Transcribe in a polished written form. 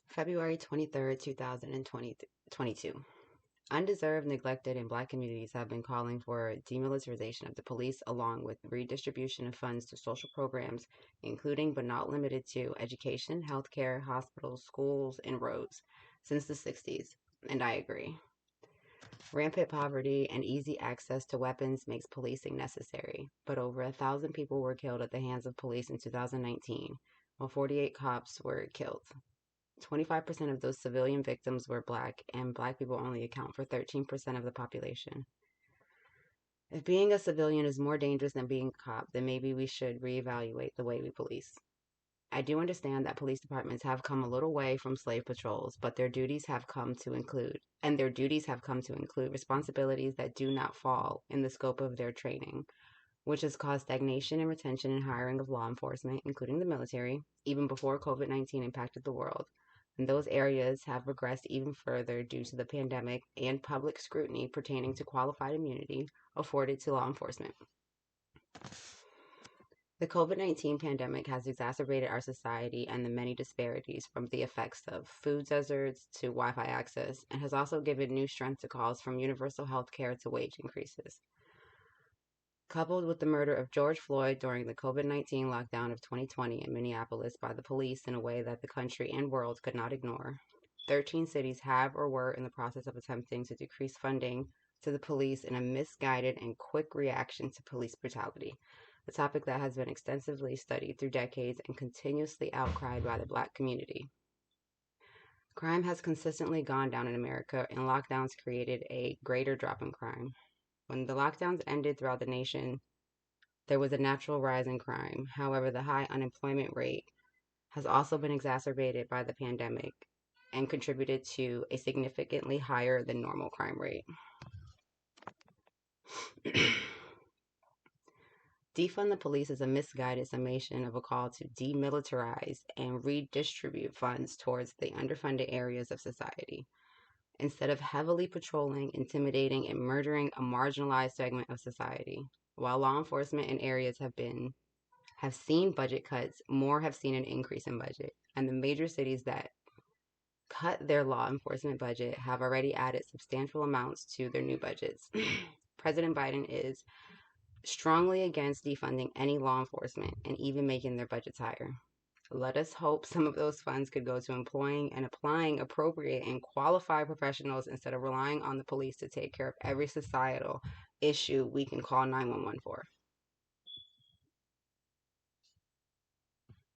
February 23rd, 2022. Undeserved, neglected, and Black communities have been calling for demilitarization of the police along with redistribution of funds to social programs, including but not limited to education, healthcare, hospitals, schools, and roads, since the 60s. And I agree. Rampant poverty and easy access to weapons makes policing necessary, but over 1,000 people were killed at the hands of police in 2019, while 48 cops were killed. 25% of those civilian victims were Black, and Black people only account for 13% of the population. If being a civilian is more dangerous than being a cop, then maybe we should reevaluate the way we police. I do understand that police departments have come a little way from slave patrols, but their duties have come to include responsibilities that do not fall in the scope of their training, which has caused stagnation in retention and hiring of law enforcement, including the military, even before COVID-19 impacted the world. And those areas have regressed even further due to the pandemic and public scrutiny pertaining to qualified immunity afforded to law enforcement. The COVID-19 pandemic has exacerbated our society and the many disparities from the effects of food deserts to Wi-Fi access, and has also given new strength to calls from universal health care to wage increases. Coupled with the murder of George Floyd during the COVID-19 lockdown of 2020 in Minneapolis by the police in a way that the country and world could not ignore, 13 cities have or were in the process of attempting to decrease funding to the police in a misguided and quick reaction to police brutality, a topic that has been extensively studied through decades and continuously outcried by the Black community. Crime has consistently gone down in America, and lockdowns created a greater drop in crime. When the lockdowns ended throughout the nation, there was a natural rise in crime. However, the high unemployment rate has also been exacerbated by the pandemic and contributed to a significantly higher than normal crime rate. Defund the police is a misguided summation of a call to demilitarize and redistribute funds towards the underfunded areas of society, instead of heavily patrolling, intimidating, and murdering a marginalized segment of society. While law enforcement in areas have seen budget cuts, more have seen an increase in budget, and the major cities that cut their law enforcement budget have already added substantial amounts to their new budgets. President Biden is strongly against defunding any law enforcement and even making their budgets higher. Let us hope some of those funds could go to employing and applying appropriate and qualified professionals instead of relying on the police to take care of every societal issue we can call 911 for.